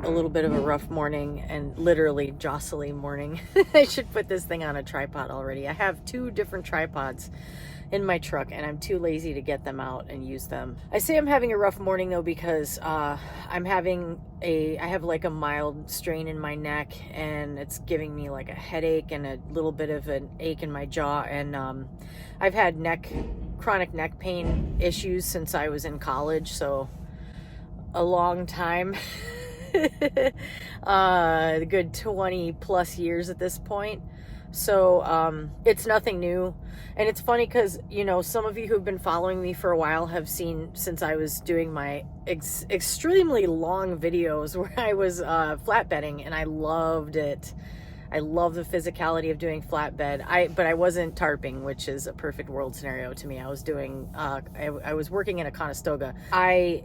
A little bit of a rough morning, and literally jostling morning. I should put this thing on a tripod already. I have 2 different tripods in my truck and I'm too lazy to get them out and use them. I say I'm having a rough morning though because I have like a mild strain in my neck, and it's giving me like a headache and a little bit of an ache in my jaw, and I've had chronic neck pain issues since I was in college, so a long time. A good 20 plus years at this point. So it's nothing new. And it's funny because, you know, some of you who've been following me for a while have seen, since I was doing my extremely long videos where I was flatbedding, and I loved it. I love the physicality of doing flatbed. But I wasn't tarping, which is a perfect world scenario to me. I was doing, I was working in a Conestoga. I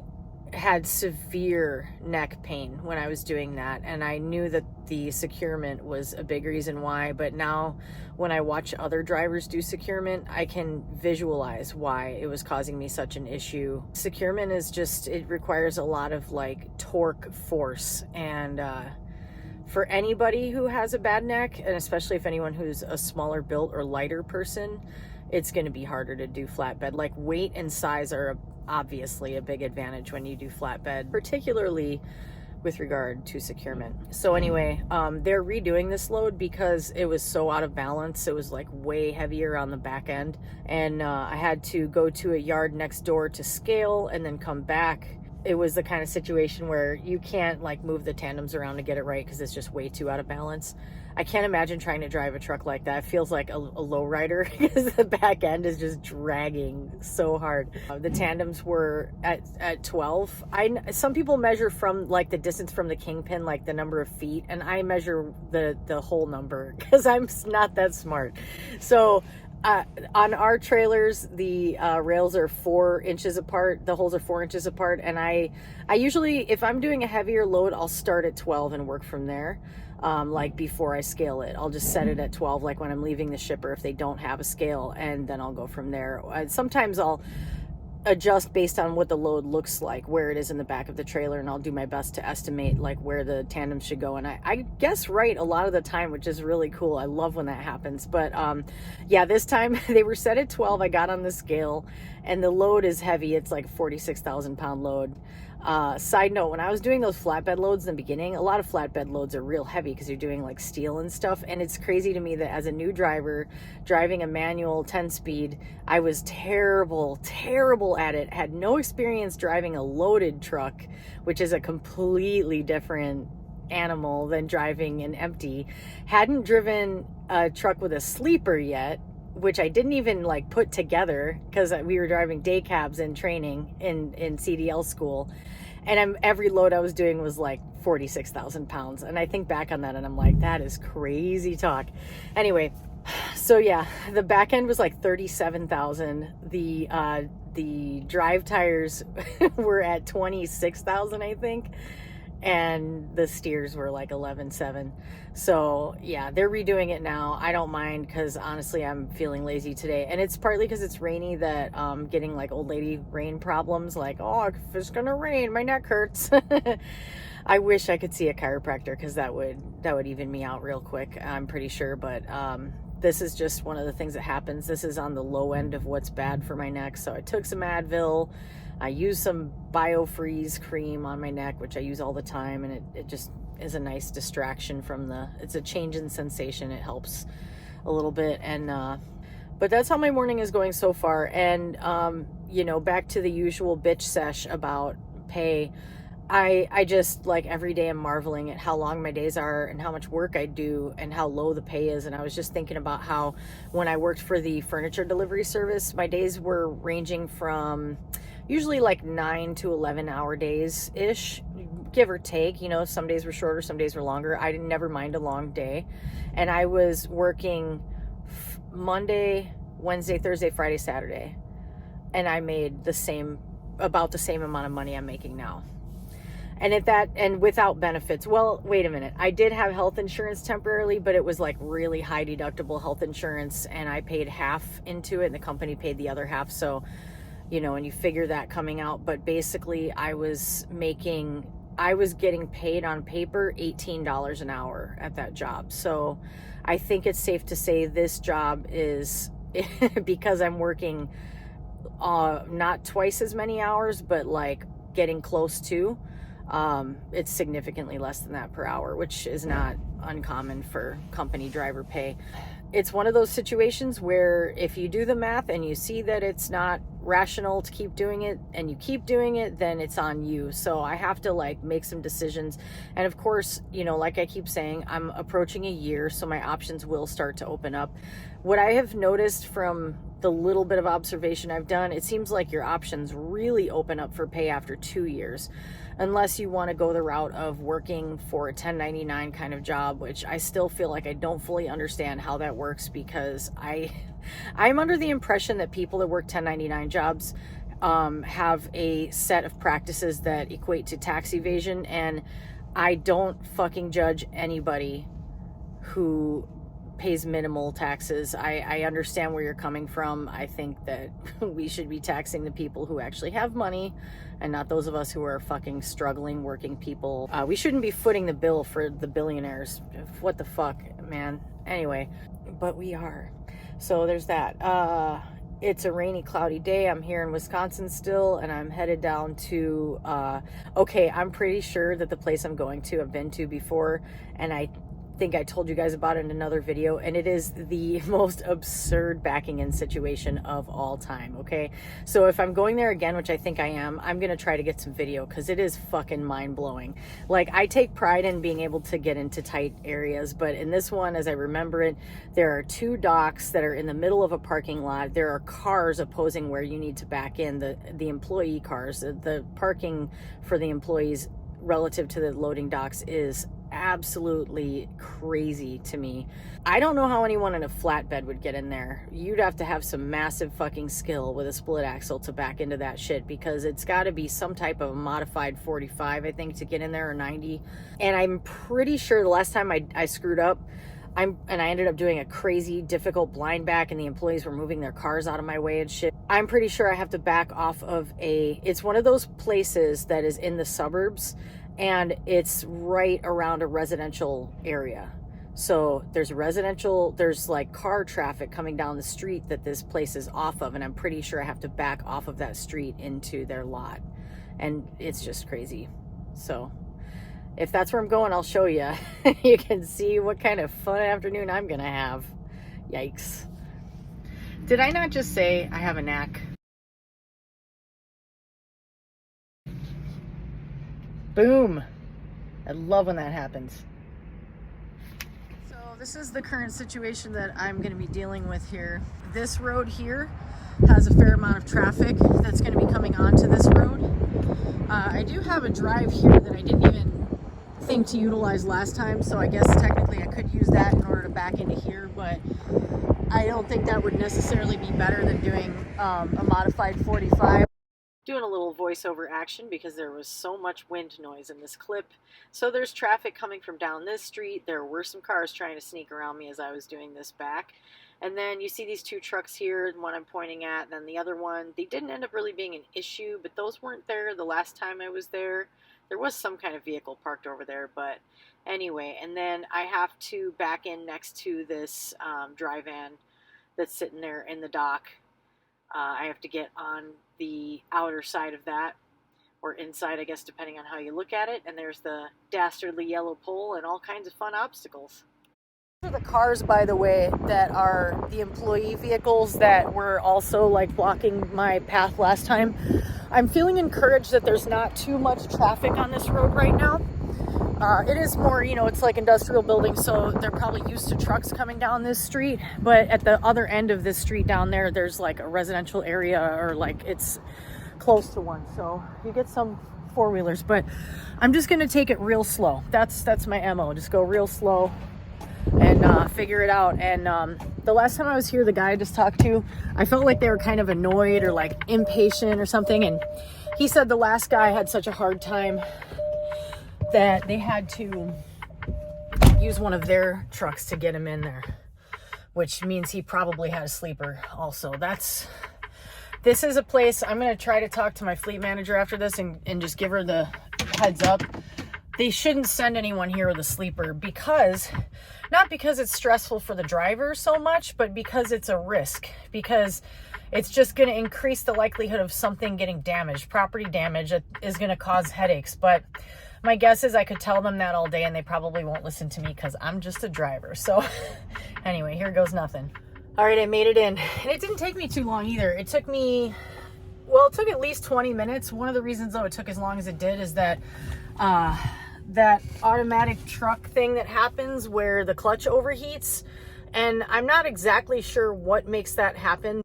had severe neck pain when I was doing that, and I knew that the securement was a big reason why, but now when I watch other drivers do securement, I can visualize why it was causing me such an issue. Securement is just, it requires a lot of like torque force, and for anybody who has a bad neck, and especially if anyone who's a smaller built or lighter person, it's going to be harder to do flatbed. Like weight and size are obviously a big advantage when you do flatbed, particularly with regard to securement. So anyway, they're redoing this load because it was so out of balance. It was like way heavier on the back end, and I had to go to a yard next door to scale and then come back. It was the kind of situation where you can't like move the tandems around to get it right because it's just way too out of balance. I can't imagine trying to drive a truck like that. It feels like a lowrider because the back end is just dragging so hard. The tandems were at 12. Some people measure from like the distance from the kingpin, like the number of feet, and I measure the whole number because I'm not that smart. So on our trailers, the rails are 4 inches apart. The holes are 4 inches apart. And I usually, if I'm doing a heavier load, I'll start at 12 and work from there. Like before I scale it, I'll just set it at 12, like when I'm leaving the shipper, if they don't have a scale, and then I'll go from there. Sometimes I'll adjust based on what the load looks like, where it is in the back of the trailer, and I'll do my best to estimate like where the tandem should go, and I guess right a lot of the time, which is really cool. I love when that happens. But yeah, this time they were set at 12. I got on the scale and the load is heavy. It's like a 46,000 pound load. Side note, when I was doing those flatbed loads in the beginning, a lot of flatbed loads are real heavy because you're doing like steel and stuff, and it's crazy to me that as a new driver driving a manual 10-speed, I was terrible at it. Had no experience driving a loaded truck, which is a completely different animal than driving an empty. Hadn't driven a truck with a sleeper yet, which I didn't even like put together because we were driving day cabs in training in CDL school, and every load I was doing was like 46,000 pounds. And I think back on that and I'm like, that is crazy talk. Anyway, so yeah, the back end was like 37,000. The drive tires were at 26,000, I think. And the steers were like 11.7. So yeah, they're redoing it now. I don't mind because honestly I'm feeling lazy today, and it's partly because it's rainy that getting like old lady rain problems, like, oh, if it's gonna rain my neck hurts. I wish I could see a chiropractor because that would even me out real quick, I'm pretty sure. But this is just one of the things that happens. This is on the low end of what's bad for my neck. So I took some Advil. I use some BioFreeze cream on my neck, which I use all the time, and it just is a nice distraction from it's a change in sensation. It helps a little bit. And but that's how my morning is going so far. And you know, back to the usual bitch sesh about pay. I just, like, every day I'm marveling at how long my days are and how much work I do and how low the pay is. And I was just thinking about how when I worked for the furniture delivery service, my days were ranging from usually like 9 to 11 hour days ish, give or take. You know, some days were shorter, some days were longer. I didn't never mind a long day. And I was working Monday, Wednesday, Thursday, Friday, Saturday. And I made about the same amount of money I'm making now. and without benefits. Well, wait a minute. I did have health insurance temporarily, but it was like really high deductible health insurance, and I paid half into it and the company paid the other half. So, you know, and you figure that coming out, but basically I was getting paid on paper $18 an hour at that job. So I think it's safe to say this job is, because I'm working not twice as many hours, but like getting close to, it's significantly less than that per hour, which is not uncommon for company driver pay. It's one of those situations where if you do the math and you see that it's not rational to keep doing it and you keep doing it, then it's on you. So I have to like make some decisions. And of course, you know, like I keep saying, I'm approaching a year, so my options will start to open up. What I have noticed from the little bit of observation I've done, it seems like your options really open up for pay after 2 years, unless you want to go the route of working for a 1099 kind of job, which I still feel like I don't fully understand how that works, because I'm under the impression that people that work 1099 jobs have a set of practices that equate to tax evasion, and I don't fucking judge anybody who pays minimal taxes. I understand where you're coming from. I think that we should be taxing the people who actually have money and not those of us who are fucking struggling working people. We shouldn't be footing the bill for the billionaires. What the fuck, man? Anyway, but we are. So there's that. It's a rainy, cloudy day. I'm here in Wisconsin still, and I'm headed down to, okay, I'm pretty sure that the place I'm going to, I've been to before, and I think I told you guys about it in another video, and it is the most absurd backing in situation of all time. Okay, so if I'm going there again, which I think I am, I'm gonna try to get some video, because it is fucking mind-blowing. Like, I take pride in being able to get into tight areas, but in this one, as I remember it, there are 2 docks that are in the middle of a parking lot. There are cars opposing where you need to back in, the employee cars. The parking for the employees relative to the loading docks is absolutely crazy to me. I don't know how anyone in a flatbed would get in there. You'd have to have some massive fucking skill with a split axle to back into that shit, because it's got to be some type of modified 45, I think, to get in there, or 90. And I'm pretty sure the last time I screwed up, I ended up doing a crazy difficult blind back, and the employees were moving their cars out of my way and shit. I'm pretty sure I have to back off of it's one of those places that is in the suburbs, and it's right around a residential area. So there's like car traffic coming down the street that this place is off of, and I'm pretty sure I have to back off of that street into their lot. And it's just crazy. So if that's where I'm going, I'll show you. You can see what kind of fun afternoon I'm gonna have. Yikes. Did I not just say I have a knack? Boom. I love when that happens. So this is the current situation that I'm going to be dealing with here. This road here has a fair amount of traffic that's going to be coming onto this road. I do have a drive here that I didn't even think to utilize last time, so I guess technically I could use that in order to back into here, but I don't think that would necessarily be better than doing a modified 45. Doing a little voiceover action because there was so much wind noise in this clip. So there's traffic coming from down this street. There were some cars trying to sneak around me as I was doing this back. And then you see these 2 trucks here, the one I'm pointing at, and then the other one. They didn't end up really being an issue, but those weren't there the last time I was there. There was some kind of vehicle parked over there, but anyway. And then I have to back in next to this dry van that's sitting there in the dock. I have to get on the outer side of that, or inside, I guess, depending on how you look at it. And there's the dastardly yellow pole and all kinds of fun obstacles. These are the cars, by the way, that are the employee vehicles that were also like blocking my path last time. I'm feeling encouraged that there's not too much traffic on this road right now. It is more, you know, it's like industrial buildings, so they're probably used to trucks coming down this street. But at the other end of this street down there, there's like a residential area, or like it's close to one. So you get some 4-wheelers, but I'm just going to take it real slow. That's my MO. Just go real slow and figure it out. And the last time I was here, the guy I just talked to, I felt like they were kind of annoyed or like impatient or something. And he said the last guy had such a hard time that they had to use one of their trucks to get him in there, which means he probably had a sleeper also. This is a place I'm going to try to talk to my fleet manager after this and just give her the heads up. They shouldn't send anyone here with a sleeper not because it's stressful for the driver so much, but because it's a risk, because it's just going to increase the likelihood of something getting damaged. Property damage is going to cause headaches. But my guess is I could tell them that all day and they probably won't listen to me because I'm just a driver. So anyway, here goes nothing. All right, I made it in. And it didn't take me too long either. It took at least 20 minutes. One of the reasons, though, it took as long as it did is that that automatic truck thing that happens where the clutch overheats. And I'm not exactly sure what makes that happen.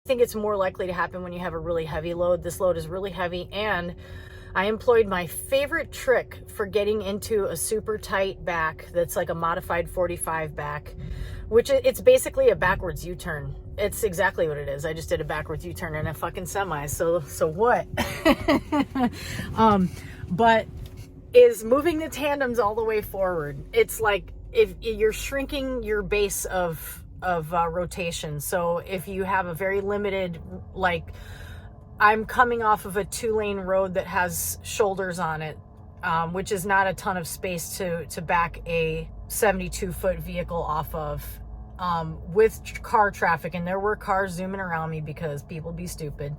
I think it's more likely to happen when you have a really heavy load. This load is really heavy, and I employed my favorite trick for getting into a super tight back that's like a modified 45 back, which it's basically a backwards U-turn. It's exactly what it is. I just did a backwards U-turn in a fucking semi. So what? But is moving the tandems all the way forward. It's like if you're shrinking your base of rotation. So if you have a very limited, like I'm coming off of a 2-lane road that has shoulders on it, which is not a ton of space to back a 72-foot vehicle off of, with car traffic. And there were cars zooming around me because people be stupid.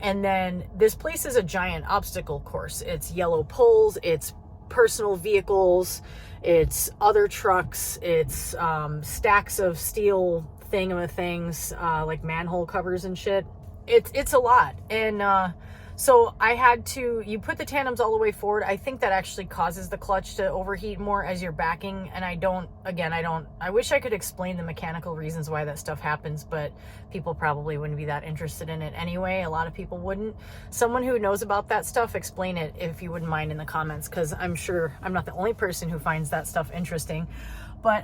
And then this place is a giant obstacle course. It's yellow poles, it's personal vehicles, it's other trucks, it's stacks of steel things, like manhole covers and shit. It's a lot. And so I had to, you put the tandems all the way forward. I think that actually causes the clutch to overheat more as you're backing. And I wish I could explain the mechanical reasons why that stuff happens, but people probably wouldn't be that interested in it anyway. A lot of people wouldn't. Someone who knows about that stuff, explain it if you wouldn't mind in the comments, because I'm sure I'm not the only person who finds that stuff interesting. But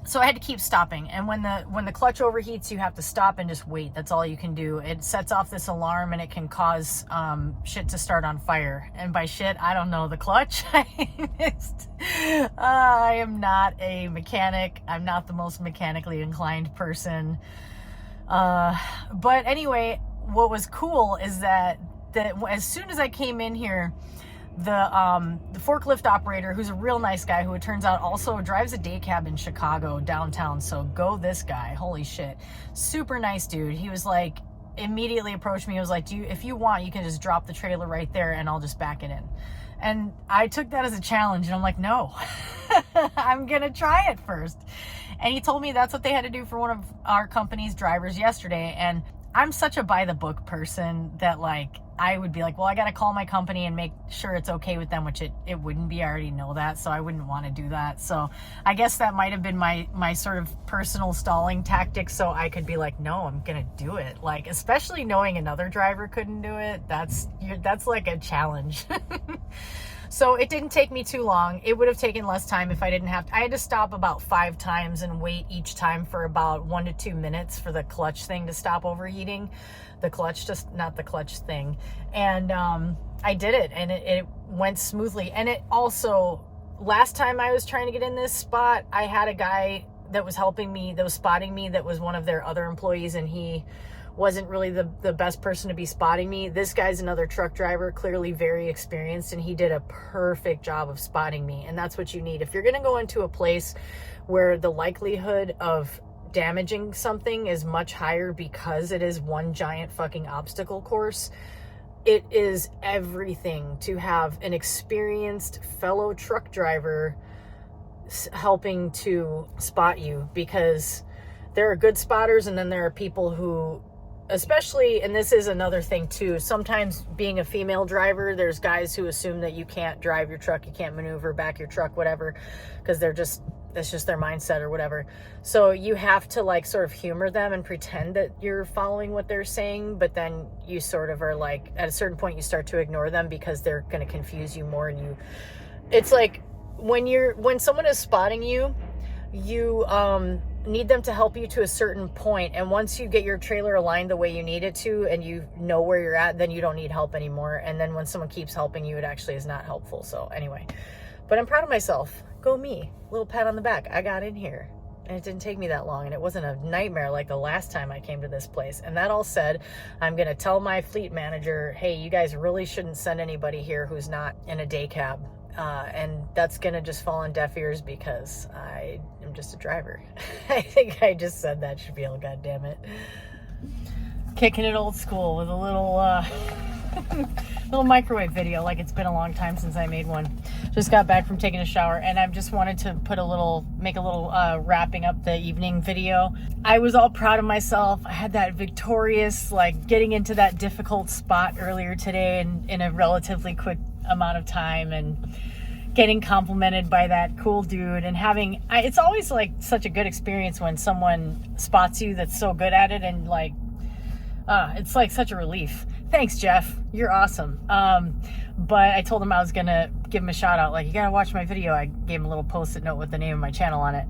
so I had to keep stopping, and when the clutch overheats, you have to stop and just wait. That's all you can do. It sets off this alarm, and it can cause shit to start on fire. And by shit, I don't know, the clutch. I am not a mechanic. I'm not the most mechanically inclined person. But anyway, what was cool is that as soon as I came in here, the forklift operator, who's a real nice guy, who it turns out also drives a day cab in Chicago downtown, so go this guy, holy shit, super nice dude. He was like, immediately approached me. He was like, if you want, you can just drop the trailer right there and I'll just back it in. And I took that as a challenge, and I'm like, no, I'm gonna try it first. And he told me that's what they had to do for one of our company's drivers yesterday. And I'm such a by the book person that, like, I would be like, well, I got to call my company and make sure it's okay with them, which it wouldn't be. I already know that, so I wouldn't want to do that. So I guess that might have been my sort of personal stalling tactic, so I could be like, no, I'm going to do it. Like, especially knowing another driver couldn't do it, that's like a challenge. So it didn't take me too long. It would have taken less time if I didn't have to. I had to stop about 5 times and wait each time for about 1 to 2 minutes for the clutch thing to stop overheating. The clutch, just not the clutch thing. And I did it, and it went smoothly. And it also, last time I was trying to get in this spot, I had a guy that was helping me, that was spotting me, that was one of their other employees, and he wasn't really the best person to be spotting me. This guy's another truck driver, clearly very experienced, and he did a perfect job of spotting me. And that's what you need. If you're going to go into a place where the likelihood of damaging something is much higher because it is one giant fucking obstacle course, it is everything to have an experienced fellow truck driver helping to spot you, because there are good spotters, and then there are people who, especially, and this is another thing too, sometimes being a female driver, there's guys who assume that you can't drive your truck, you can't maneuver back your truck, whatever, because that's just their mindset or whatever. So you have to, like, sort of humor them and pretend that you're following what they're saying, but then you sort of are like, at a certain point you start to ignore them because they're going to confuse you more. And it's like when someone is spotting you, need them to help you to a certain point, and once you get your trailer aligned the way you need it to and you know where you're at, then you don't need help anymore. And then when someone keeps helping you, it actually is not helpful. So anyway, but I'm proud of myself. Go me. Little pat on the back. I got in here and it didn't take me that long, and it wasn't a nightmare like the last time I came to this place. And that all said, I'm going to tell my fleet manager, hey, you guys really shouldn't send anybody here who's not in a day cab. And that's going to just fall on deaf ears because I am just a driver. I think I just said that spiel, God damn it. Kicking it old school with a little little microwave video, like it's been a long time since I made one. Just got back from taking a shower, and I just wanted to make a little wrapping up the evening video. I was all proud of myself. I had that victorious, like, getting into that difficult spot earlier today in a relatively quick amount of time, and getting complimented by that cool dude, and it's always like such a good experience when someone spots you that's so good at it, and like it's like such a relief. Thanks, Jeff, you're awesome. But I told him I was gonna give him a shout out, like, you gotta watch my video. I gave him a little post-it note with the name of my channel on it.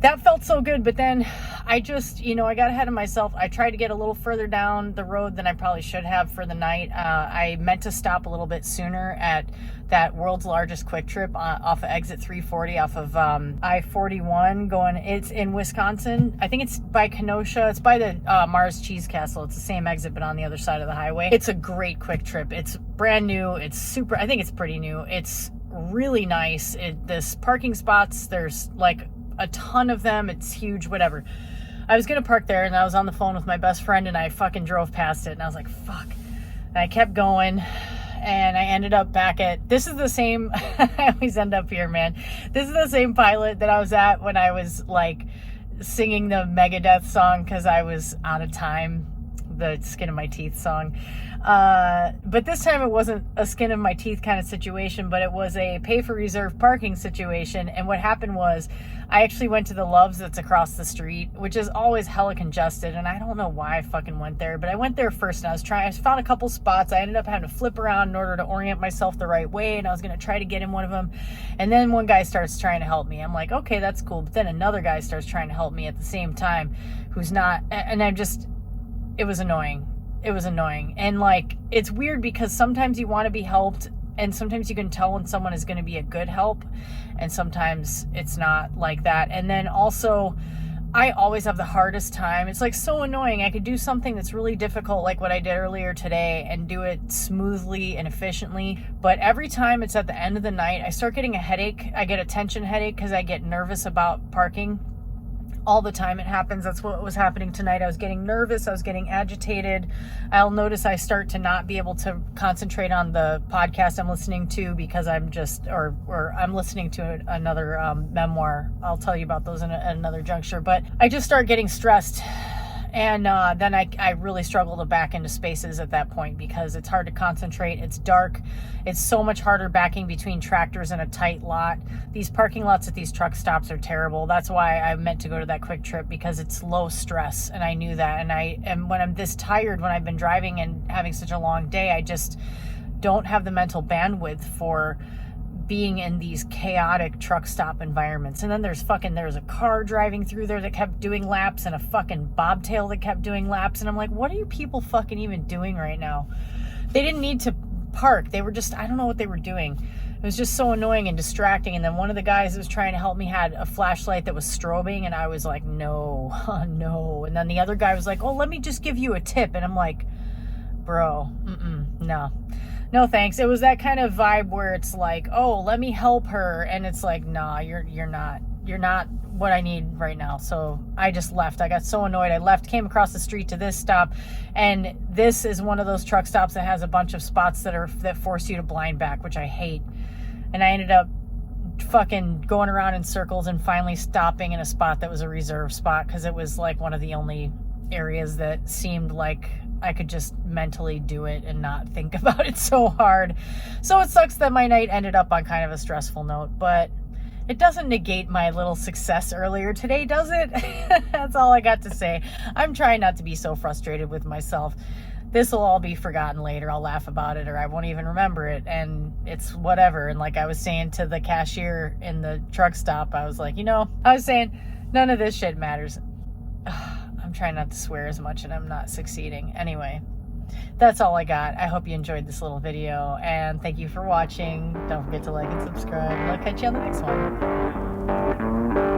That felt so good, but then I just, I got ahead of myself. I tried to get a little further down the road than I probably should have for the night. I meant to stop a little bit sooner at that world's largest quick trip off of exit 340 off of I-41 it's in Wisconsin. I think it's by Kenosha. It's by the Mars Cheese Castle. It's the same exit, but on the other side of the highway. It's a great quick trip. It's brand new. It's super, I think it's pretty new. It's really nice. This parking spots, there's like a ton of them. It's huge, whatever. I was gonna park there, and I was on the phone with my best friend, and I fucking drove past it, and I was like, fuck. And I kept going, and I ended up back at, this is the same, I always end up here, man. This is the same pilot that I was at when I was like singing the Megadeth song because I was out of time, the skin of my teeth song. But this time it wasn't a skin of my teeth kind of situation, but it was a pay for reserve parking situation. And what happened was I actually went to the Love's that's across the street, which is always hella congested. And I don't know why I fucking went there, but I went there first, and I found a couple spots. I ended up having to flip around in order to orient myself the right way. And I was going to try to get in one of them. And then one guy starts trying to help me. I'm like, okay, that's cool. But then another guy starts trying to help me at the same time, who's not, and it was annoying. It was annoying. And like, it's weird because sometimes you want to be helped, and sometimes you can tell when someone is going to be a good help, and sometimes it's not like that. And then also, I always have the hardest time. It's like so annoying. I could do something that's really difficult, like what I did earlier today, and do it smoothly and efficiently. But every time it's at the end of the night, I start getting a headache. I get a tension headache because I get nervous about parking. All the time it happens. That's what was happening tonight. I was getting nervous. I was getting agitated. I'll notice I start to not be able to concentrate on the podcast I'm listening to because I'm just, or I'm listening to another memoir. I'll tell you about those at another juncture. But I just start getting stressed. And then I really struggle to back into spaces at that point because it's hard to concentrate. It's dark. It's so much harder backing between tractors in a tight lot. These parking lots at these truck stops are terrible. That's why I meant to go to that quick trip, because it's low stress, and I knew that. And when I'm this tired, when I've been driving and having such a long day, I just don't have the mental bandwidth for being in these chaotic truck stop environments. And then there's a car driving through there that kept doing laps, and a fucking bobtail that kept doing laps. And I'm like, what are you people fucking even doing right now? They didn't need to park. They were just, I don't know what they were doing. It was just so annoying and distracting. And then one of the guys that was trying to help me had a flashlight that was strobing, and I was like, no, no. And then the other guy was like, oh, let me just give you a tip. And I'm like, bro, no thanks. It was that kind of vibe where it's like, oh, let me help her, and it's like, nah, you're not what I need right now. So I just left. I got so annoyed. I left, came across the street to this stop, and this is one of those truck stops that has a bunch of spots that force you to blind back, which I hate. And I ended up fucking going around in circles and finally stopping in a spot that was a reserve spot, because it was like one of the only areas that seemed like I could just mentally do it and not think about it so hard. So it sucks that my night ended up on kind of a stressful note, but it doesn't negate my little success earlier today, does it? That's all I got to say. I'm trying not to be so frustrated with myself. This will all be forgotten later. I'll laugh about it, or I won't even remember it, and it's whatever. And like I was saying to the cashier in the truck stop, I was like, None of this shit matters. I'm trying not to swear as much and I'm not succeeding. Anyway, that's all I got. I hope you enjoyed this little video, and thank you for watching. Don't forget to like and subscribe, and I'll catch you on the next one.